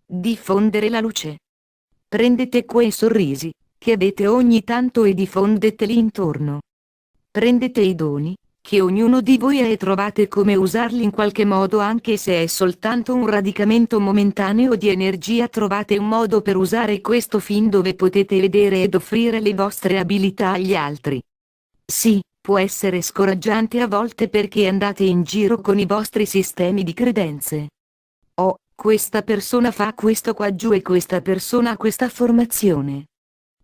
Diffondere la luce. Prendete quei sorrisi che avete ogni tanto e diffondeteli intorno. Prendete i doni che ognuno di voi ha e trovate come usarli in qualche modo, anche se è soltanto un radicamento momentaneo di energia. Trovate un modo per usare questo fin dove potete vedere ed offrire le vostre abilità agli altri. Sì, può essere scoraggiante a volte perché andate in giro con i vostri sistemi di credenze. Oh, questa persona fa questo qua giù e questa persona ha questa formazione.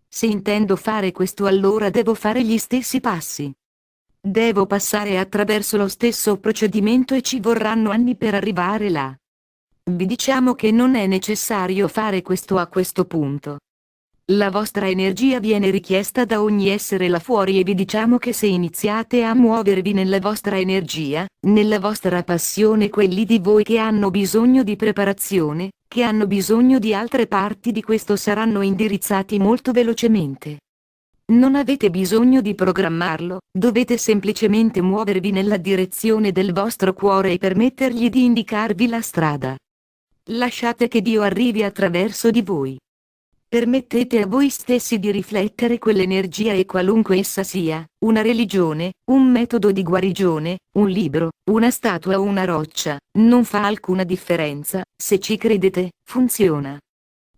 Se intendo fare questo, allora devo fare gli stessi passi. Devo passare attraverso lo stesso procedimento e ci vorranno anni per arrivare là. Vi diciamo che non è necessario fare questo a questo punto. La vostra energia viene richiesta da ogni essere là fuori e vi diciamo che se iniziate a muovervi nella vostra energia, nella vostra passione, quelli di voi che hanno bisogno di preparazione, che hanno bisogno di altre parti di questo, saranno indirizzati molto velocemente. Non avete bisogno di programmarlo, dovete semplicemente muovervi nella direzione del vostro cuore e permettergli di indicarvi la strada. Lasciate che Dio arrivi attraverso di voi. Permettete a voi stessi di riflettere quell'energia, e qualunque essa sia, una religione, un metodo di guarigione, un libro, una statua o una roccia, non fa alcuna differenza. Se ci credete, funziona.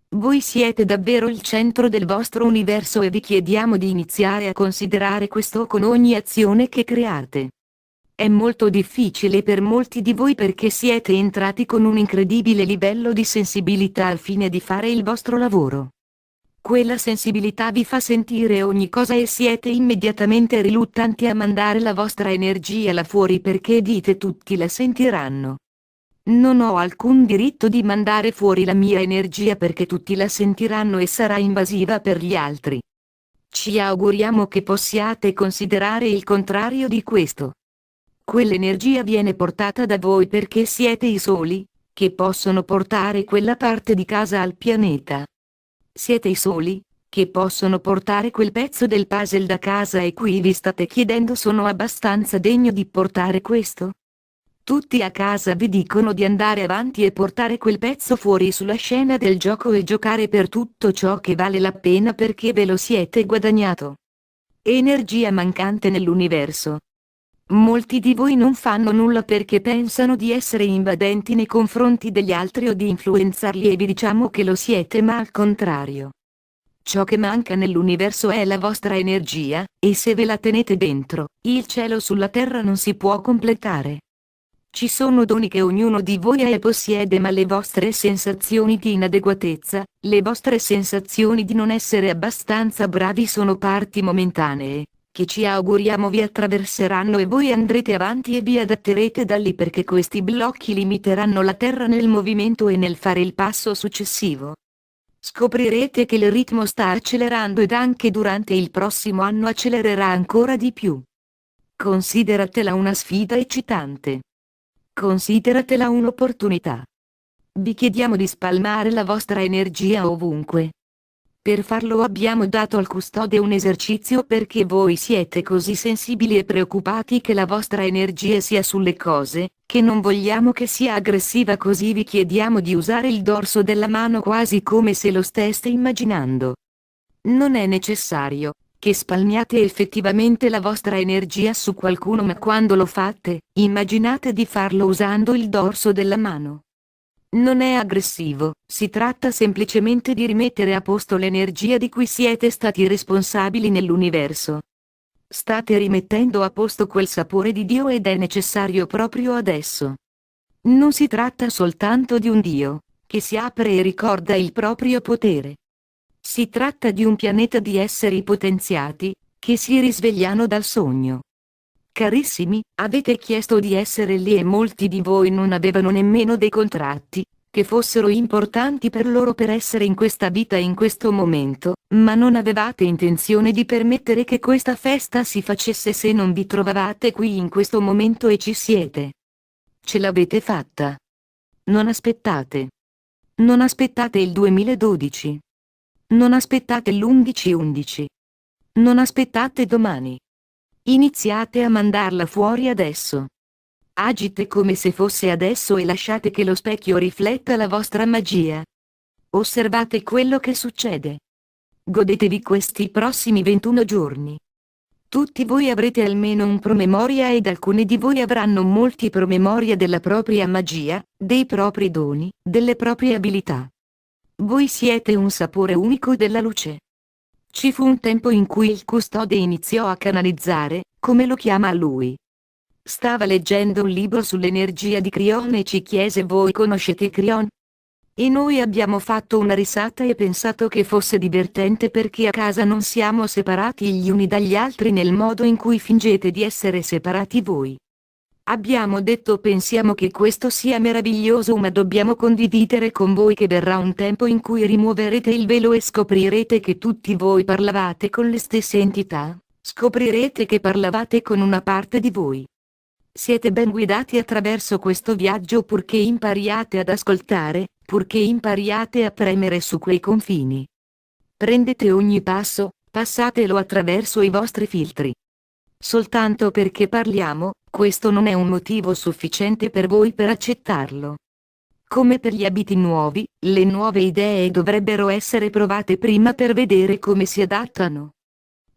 Voi siete davvero il centro del vostro universo e vi chiediamo di iniziare a considerare questo con ogni azione che create. È molto difficile per molti di voi perché siete entrati con un incredibile livello di sensibilità al fine di fare il vostro lavoro. Quella sensibilità vi fa sentire ogni cosa e siete immediatamente riluttanti a mandare la vostra energia là fuori perché dite tutti la sentiranno. Non ho alcun diritto di mandare fuori la mia energia perché tutti la sentiranno e sarà invasiva per gli altri. Ci auguriamo che possiate considerare il contrario di questo. Quell'energia viene portata da voi perché siete i soli che possono portare quella parte di casa al pianeta. Siete i soli che possono portare quel pezzo del puzzle da casa e qui vi state chiedendo: sono abbastanza degno di portare questo? Tutti a casa vi dicono di andare avanti e portare quel pezzo fuori sulla scena del gioco e giocare per tutto ciò che vale la pena perché ve lo siete guadagnato. Energia mancante nell'universo. Molti di voi non fanno nulla perché pensano di essere invadenti nei confronti degli altri o di influenzarli e vi diciamo che lo siete, ma al contrario. Ciò che manca nell'universo è la vostra energia, e se ve la tenete dentro, il cielo sulla terra non si può completare. Ci sono doni che ognuno di voi ha e possiede, ma le vostre sensazioni di inadeguatezza, le vostre sensazioni di non essere abbastanza bravi sono parti momentanee, che ci auguriamo vi attraverseranno e voi andrete avanti e vi adatterete da lì perché questi blocchi limiteranno la Terra nel movimento e nel fare il passo successivo. Scoprirete che il ritmo sta accelerando ed anche durante il prossimo anno accelererà ancora di più. Consideratela una sfida eccitante. Consideratela un'opportunità. Vi chiediamo di spalmare la vostra energia ovunque. Per farlo abbiamo dato al custode un esercizio perché voi siete così sensibili e preoccupati che la vostra energia sia sulle cose, che non vogliamo che sia aggressiva, così vi chiediamo di usare il dorso della mano quasi come se lo steste immaginando. Non è necessario che spalmiate effettivamente la vostra energia su qualcuno, ma quando lo fate, immaginate di farlo usando il dorso della mano. Non è aggressivo, si tratta semplicemente di rimettere a posto l'energia di cui siete stati responsabili nell'universo. State rimettendo a posto quel sapore di Dio ed è necessario proprio adesso. Non si tratta soltanto di un Dio che si apre e ricorda il proprio potere. Si tratta di un pianeta di esseri potenziati che si risvegliano dal sogno. Carissimi, avete chiesto di essere lì e molti di voi non avevano nemmeno dei contratti che fossero importanti per loro per essere in questa vita in questo momento, ma non avevate intenzione di permettere che questa festa si facesse se non vi trovavate qui in questo momento e ci siete. Ce l'avete fatta. Non aspettate. Non aspettate il 2012. Non aspettate l'11/11. Non aspettate domani. Iniziate a mandarla fuori adesso. Agite come se fosse adesso e lasciate che lo specchio rifletta la vostra magia. Osservate quello che succede. Godetevi questi prossimi 21 giorni. Tutti voi avrete almeno un promemoria ed alcuni di voi avranno molti promemoria della propria magia, dei propri doni, delle proprie abilità. Voi siete un sapore unico della luce. Ci fu un tempo in cui il custode iniziò a canalizzare, come lo chiama lui. Stava leggendo un libro sull'energia di Crion e ci chiese: voi conoscete Crion? E noi abbiamo fatto una risata e pensato che fosse divertente perché a casa non siamo separati gli uni dagli altri nel modo in cui fingete di essere separati voi. Abbiamo detto: pensiamo che questo sia meraviglioso, ma dobbiamo condividere con voi che verrà un tempo in cui rimuoverete il velo e scoprirete che tutti voi parlavate con le stesse entità, scoprirete che parlavate con una parte di voi. Siete ben guidati attraverso questo viaggio purché impariate ad ascoltare, purché impariate a premere su quei confini. Prendete ogni passo, passatelo attraverso i vostri filtri. Soltanto perché parliamo, questo non è un motivo sufficiente per voi per accettarlo. Come per gli abiti nuovi, le nuove idee dovrebbero essere provate prima per vedere come si adattano.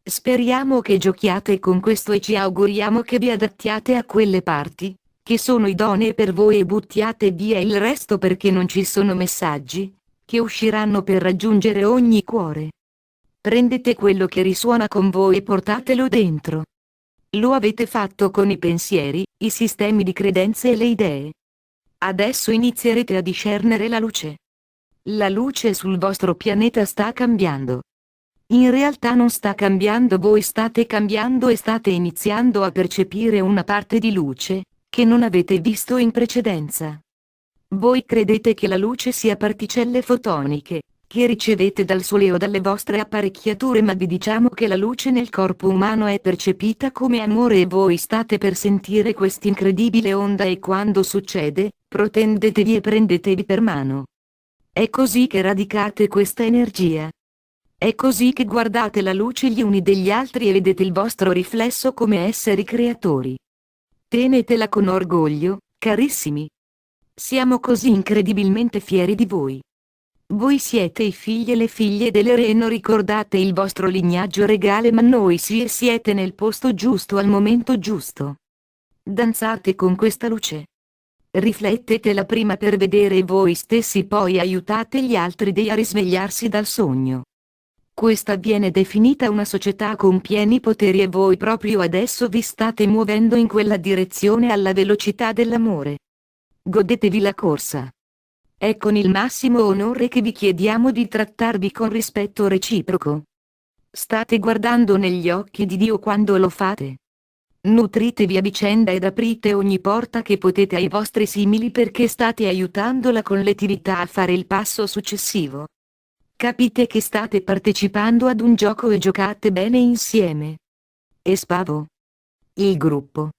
Speriamo che giochiate con questo e ci auguriamo che vi adattiate a quelle parti, che sono idonee per voi, e buttiate via il resto perché non ci sono messaggi, che usciranno per raggiungere ogni cuore. Prendete quello che risuona con voi e portatelo dentro. Lo avete fatto con i pensieri, i sistemi di credenze e le idee. Adesso inizierete a discernere la luce. La luce sul vostro pianeta sta cambiando. In realtà non sta cambiando, voi state cambiando e state iniziando a percepire una parte di luce, che non avete visto in precedenza. Voi credete che la luce sia particelle fotoniche, che ricevete dal sole o dalle vostre apparecchiature, ma vi diciamo che la luce nel corpo umano è percepita come amore e voi state per sentire quest'incredibile onda, e quando succede, protendetevi e prendetevi per mano. È così che radicate questa energia. È così che guardate la luce gli uni degli altri e vedete il vostro riflesso come esseri creatori. Tenetela con orgoglio, carissimi. Siamo così incredibilmente fieri di voi. Voi siete i figli e le figlie delle re, non ricordate il vostro lignaggio regale, ma noi sì, e siete nel posto giusto al momento giusto. Danzate con questa luce. Riflettetela prima per vedere voi stessi, poi aiutate gli altri a risvegliarsi dal sogno. Questa viene definita una società con pieni poteri e voi proprio adesso vi state muovendo in quella direzione alla velocità dell'amore. Godetevi la corsa. È con il massimo onore che vi chiediamo di trattarvi con rispetto reciproco. State guardando negli occhi di Dio quando lo fate. Nutritevi a vicenda ed aprite ogni porta che potete ai vostri simili perché state aiutando la collettività a fare il passo successivo. Capite che state partecipando ad un gioco e giocate bene insieme. E Spavo. Il gruppo.